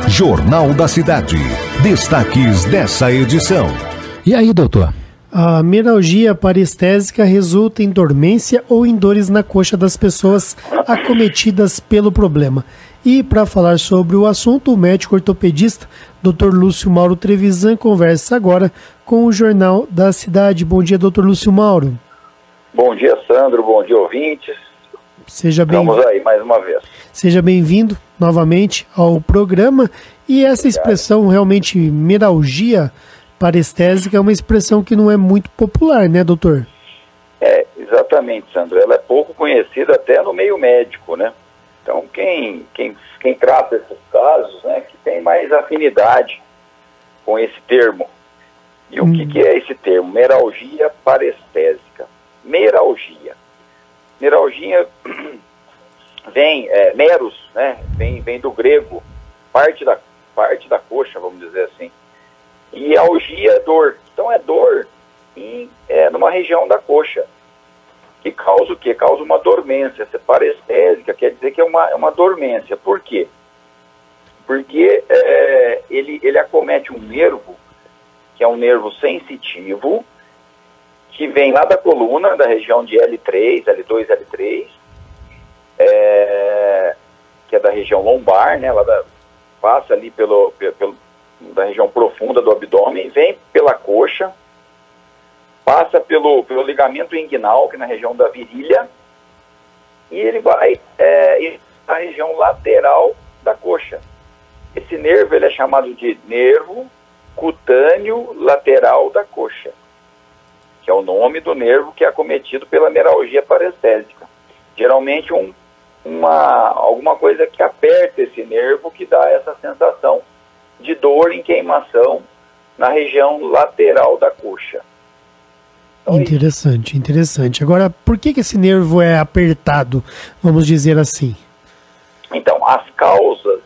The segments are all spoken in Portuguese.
Jornal da Cidade. Destaques dessa edição. E aí, doutor? A mialgia parestésica resulta em dormência ou em dores na coxa das pessoas acometidas pelo problema. E para falar sobre o assunto, o médico ortopedista Dr. Lúcio Mauro Trevisan conversa agora com o Jornal da Cidade. Bom dia, Dr. Lúcio Mauro. Bom dia, Sandro. Bom dia, ouvintes. Estamos aí mais uma vez. Seja bem-vindo novamente ao programa. E essa expressão realmente mialgia parestésica é uma expressão que não é muito popular, né, doutor? Exatamente, Sandro. Ela é pouco conhecida até no meio médico, né? Então, quem trata esses casos, né, que tem mais afinidade com esse termo. E o que é esse termo? Mialgia parestésica. Mialgia. Mialgia vem, meros, né? Vem do grego, parte da coxa, vamos dizer assim. E algia é dor. Então é dor numa região da coxa. Que causa o quê? Causa uma dormência. Essa parestésica quer dizer que é uma dormência. Por quê? Porque ele acomete um nervo, que é um nervo sensitivo, que vem lá da coluna, da região de L3, L2, L3, que é da região lombar, né? Passa ali da região profunda do abdômen, vem pela coxa, passa pelo ligamento inguinal, que é na região da virilha, e ele vai na região lateral da coxa. Esse nervo ele é chamado de nervo cutâneo lateral da coxa, que é o nome do nervo que é acometido pela mialgia parestésica. Geralmente alguma coisa que aperta esse nervo que dá essa sensação de dor em queimação na região lateral da coxa. Então, interessante. Agora, por que esse nervo é apertado, vamos dizer assim? Então, as causas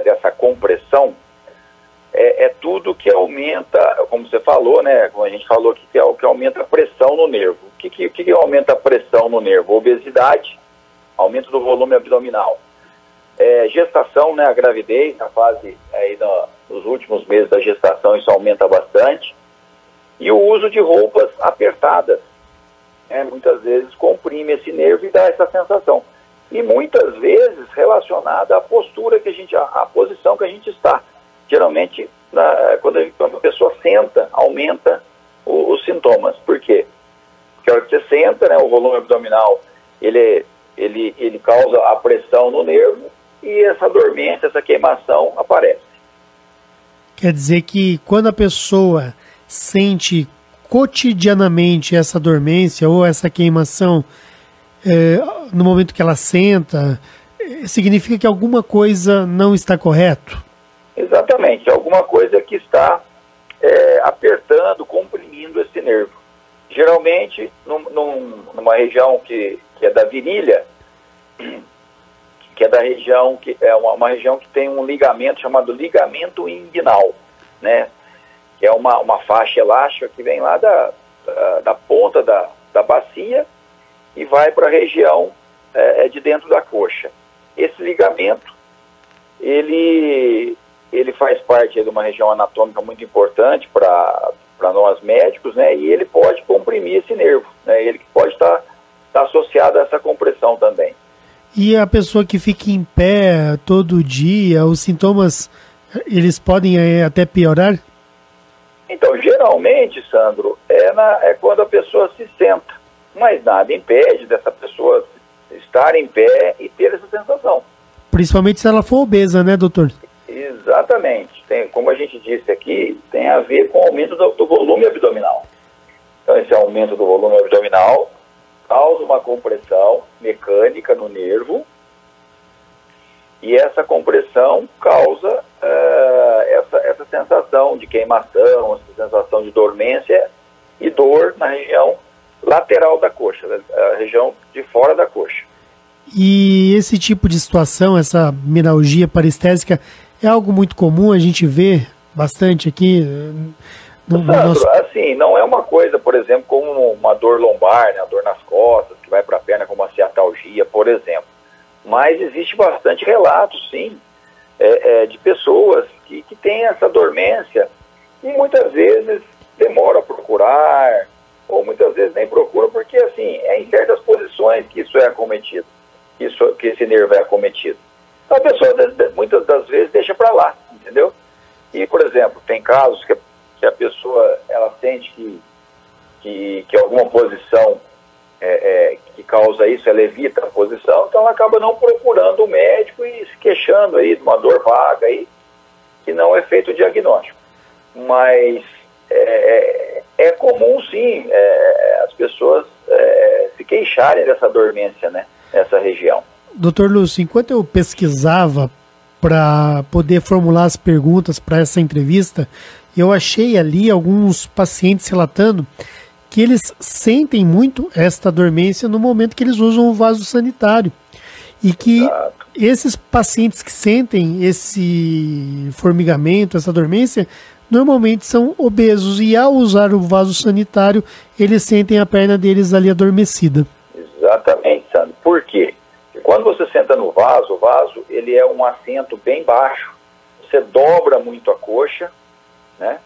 dessa compressão é tudo que aumenta, como você falou, né? Como a gente falou aqui, que é o que aumenta a pressão no nervo. O que aumenta a pressão no nervo? Obesidade, aumento do volume abdominal. Gestação, né? A gravidez, na fase aí nos últimos meses da gestação, isso aumenta bastante. E o uso de roupas apertadas, muitas vezes comprime esse nervo e dá essa sensação. E muitas vezes relacionada à postura à posição que a gente está. Geralmente, quando a pessoa senta, aumenta os sintomas. Por quê? Porque a hora que você senta, né, o volume abdominal, ele causa a pressão no nervo e essa dormência, essa queimação aparece. Quer dizer que quando a pessoa sente cotidianamente essa dormência ou essa queimação, no momento que ela senta, significa que alguma coisa não está correto? Exatamente, alguma coisa que está apertando, comprimindo esse nervo. Geralmente, numa região que é da virilha, que é da região que é uma região que tem um ligamento chamado ligamento inguinal, né? Que é uma faixa elástica que vem lá da ponta da bacia e vai para a região de dentro da coxa. Esse ligamento, ele faz parte de uma região anatômica muito importante para nós médicos, né? E ele pode comprimir esse nervo, né? Ele pode estar associado a essa compressão também. E a pessoa que fica em pé todo dia, os sintomas, eles podem até piorar? Então, geralmente, Sandro, é quando a pessoa se senta, mas nada impede dessa pessoa estar em pé e ter essa sensação. Principalmente se ela for obesa, né, doutor? Exatamente. Como a gente disse aqui, tem a ver com o aumento do volume abdominal. Então, esse aumento do volume abdominal causa uma compressão mecânica no nervo e essa compressão causa essa sensação de queimação, essa sensação de dormência e dor na região lateral da coxa, a região de fora da coxa. E esse tipo de situação, essa mialgia parestésica, é algo muito comum, a gente vê bastante aqui no nosso... Assim, não é uma coisa, por exemplo, como uma dor lombar, né, a dor nas costas, que vai para a perna como a ciatalgia, por exemplo. Mas existe bastante relatos, sim, de pessoas que têm essa dormência e muitas vezes demoram a procurar, ou muitas vezes nem procuram, porque assim, é em certas posições que isso é acometido, que esse nervo é acometido. Então a pessoa muitas das vezes deixa para lá, entendeu? E, por exemplo, tem casos que a pessoa ela sente que alguma posição que causa isso, ela evita a posição, então ela acaba não procurando o médico e se queixando aí de uma dor vaga aí, que não é feito o diagnóstico. Mas é comum, sim, as pessoas se queixarem dessa dormência, né, nessa região. Doutor Lúcio, enquanto eu pesquisava para poder formular as perguntas para essa entrevista, eu achei ali alguns pacientes relatando que eles sentem muito esta dormência no momento que eles usam o vaso sanitário. E que Exato. Esses pacientes que sentem esse formigamento, essa dormência, normalmente são obesos e ao usar o vaso sanitário, eles sentem a perna deles ali adormecida. Exatamente, Sandro. Por quê? Porque quando você senta no vaso, o vaso ele é um assento bem baixo, você dobra muito a coxa, né?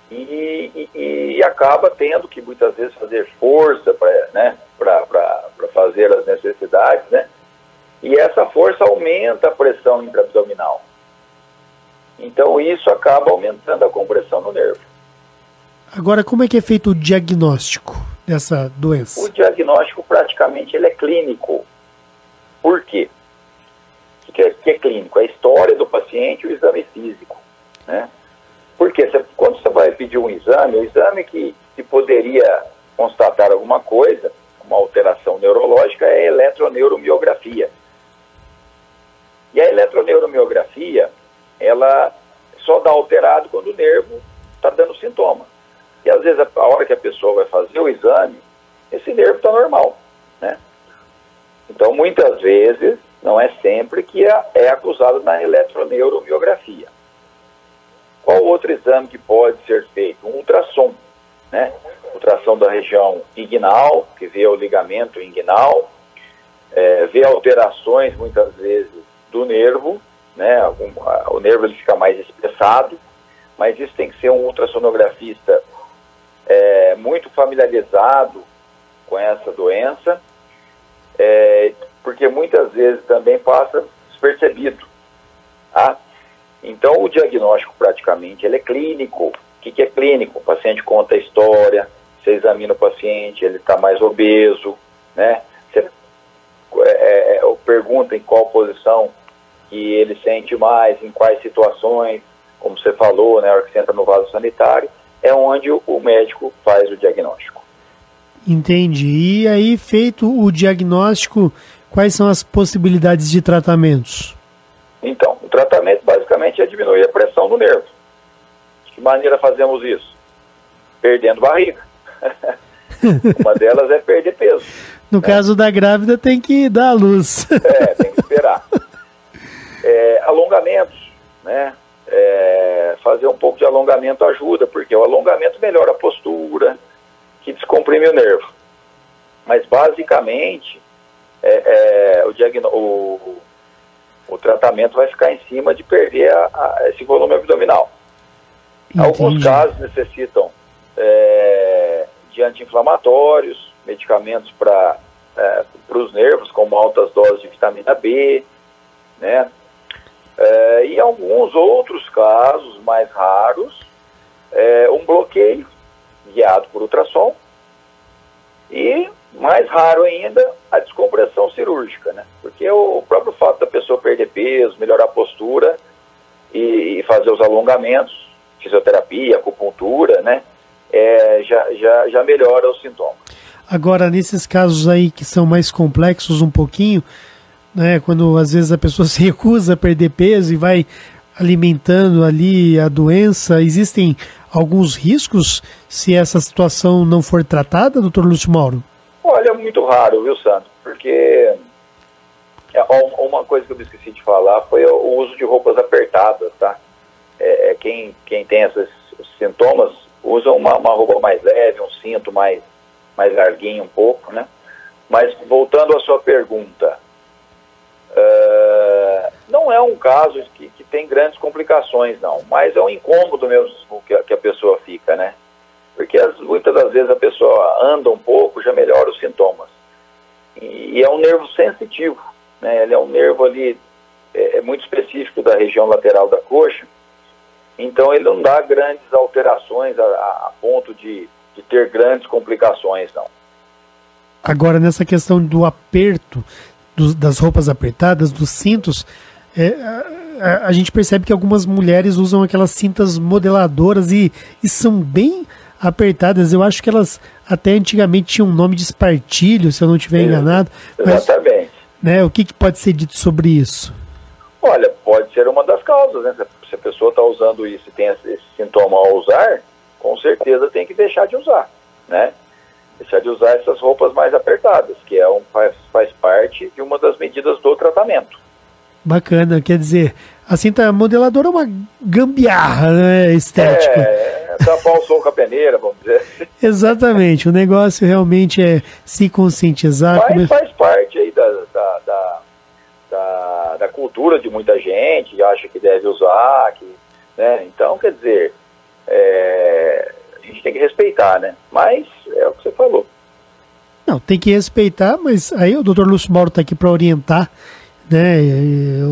E acaba tendo que muitas vezes fazer força para fazer as necessidades, né? E essa força aumenta a pressão intraabdominal. Então isso acaba aumentando a compressão no nervo. Agora, como é que é feito o diagnóstico dessa doença? O diagnóstico praticamente ele é clínico. Por quê? O que é clínico? A história do paciente e o exame físico, né? Porque quando você vai pedir um exame, o exame que poderia constatar alguma coisa, uma alteração neurológica, é a eletroneuromiografia. E a eletroneuromiografia, ela só dá alterado quando o nervo está dando sintoma. E às vezes, a hora que a pessoa vai fazer o exame, esse nervo está normal, né? Então, muitas vezes, não é sempre que é acusado na eletroneuromiografia. Qual outro exame que pode ser feito? Um ultrassom, né? Ultrassom da região inguinal, que vê o ligamento inguinal, vê alterações, muitas vezes, do nervo, né? O nervo ele fica mais espessado, mas isso tem que ser um ultrassonografista muito familiarizado com essa doença, porque muitas vezes também passa despercebido, tá? Então o diagnóstico praticamente ele é clínico. O que é clínico? O paciente conta a história, você examina o paciente, ele está mais obeso, né? Você pergunta em qual posição que ele sente mais, em quais situações, como você falou, né, na hora que você entra no vaso sanitário, é onde o médico faz o diagnóstico. Entendi. E aí, feito o diagnóstico, quais são as possibilidades de tratamentos? Então, o tratamento basicamente é diminuir a pressão no nervo. De que maneira fazemos isso? Perdendo barriga. Uma delas é perder peso. No caso da grávida, tem que dar à luz. Tem que esperar. Alongamentos, né? Fazer um pouco de alongamento ajuda, porque o alongamento melhora a postura, que descomprime o nervo. Mas, basicamente, o tratamento vai ficar em cima de perder esse volume abdominal. Entendi. Alguns casos necessitam de anti-inflamatórios, medicamentos para os nervos, como altas doses de vitamina B, né? E alguns outros casos mais raros, um bloqueio guiado por ultrassom e, mais raro ainda, a descompressão cirúrgica, né? Porque o próprio fato da pessoa perder peso, melhorar a postura e fazer os alongamentos, fisioterapia, acupuntura, né? Já melhora os sintomas. Agora, nesses casos aí que são mais complexos um pouquinho, né, quando às vezes a pessoa se recusa a perder peso e vai alimentando ali a doença, existem alguns riscos se essa situação não for tratada, doutor Lúcio Mauro? Olha, é muito raro, viu, Sandro? Porque uma coisa que eu me esqueci de falar foi o uso de roupas apertadas, tá? Quem tem esses sintomas usa uma roupa mais leve, um cinto mais larguinho um pouco, né? Mas voltando à sua pergunta, não é um caso que tem grandes complicações, não, mas é um incômodo mesmo que a pessoa fica, né? Porque muitas das vezes a pessoa anda um pouco, já melhora os sintomas. E é um nervo sensitivo, né? Ele é um nervo ali muito específico da região lateral da coxa, então ele não dá grandes alterações a ponto de ter grandes complicações, não. Agora, nessa questão do aperto, das roupas apertadas, dos cintos, a gente percebe que algumas mulheres usam aquelas cintas modeladoras e são bem apertadas. Eu acho que elas até antigamente tinham um nome de espartilho, se eu não estiver enganado. Exatamente. Mas, né, o que pode ser dito sobre isso? Olha, pode ser uma das causas, né? Se a pessoa está usando isso e tem esse sintoma ao usar, com certeza tem que deixar de usar, né? Deixar de usar essas roupas mais apertadas, que faz parte de uma das medidas do tratamento. Bacana, quer dizer, a cinta modeladora é uma gambiarra, né, estética. Tapar o sol com a peneira, vamos dizer. Exatamente, o negócio realmente é se conscientizar. Mas faz parte aí da cultura de muita gente, acha que deve usar, né? Então, quer dizer, a gente tem que respeitar, né? Mas é o que você falou. Não, tem que respeitar, mas aí o Dr. Lúcio Mauro está aqui para orientar, né?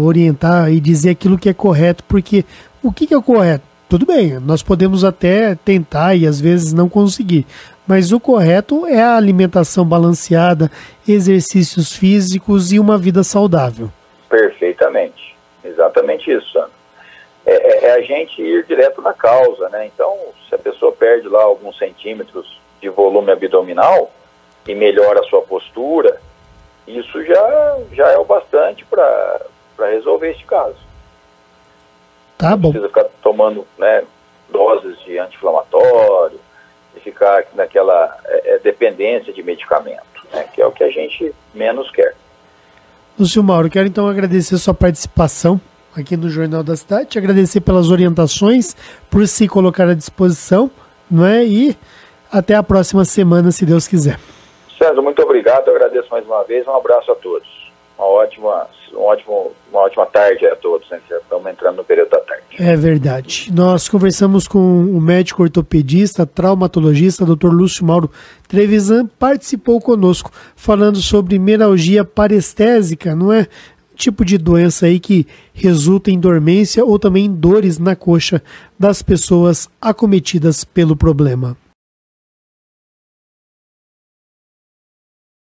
Orientar e dizer aquilo que é correto, porque o que é o correto? Tudo bem, nós podemos até tentar e às vezes não conseguir, mas o correto é a alimentação balanceada, exercícios físicos e uma vida saudável. Perfeitamente, exatamente isso, Sandro. É a gente ir direto na causa, né? Então, se a pessoa perde lá alguns centímetros de volume abdominal e melhora a sua postura, isso já é o bastante para resolver este caso. Tá bom. Não precisa ficar tomando, né, doses de anti-inflamatório e ficar naquela dependência de medicamento, né, que é o que a gente menos quer. Lúcio Mauro, quero então agradecer sua participação aqui no Jornal da Cidade, agradecer pelas orientações, por se colocar à disposição, não é? E até a próxima semana, se Deus quiser. César, muito obrigado, eu agradeço mais uma vez, um abraço a todos. Uma ótima tarde a todos, né? Já estamos entrando no período da tarde. É verdade. Nós conversamos com o médico ortopedista, traumatologista, Dr. Lúcio Mauro Trevisan, participou conosco falando sobre meralgia parestésica, não é? Tipo de doença aí que resulta em dormência ou também em dores na coxa das pessoas acometidas pelo problema.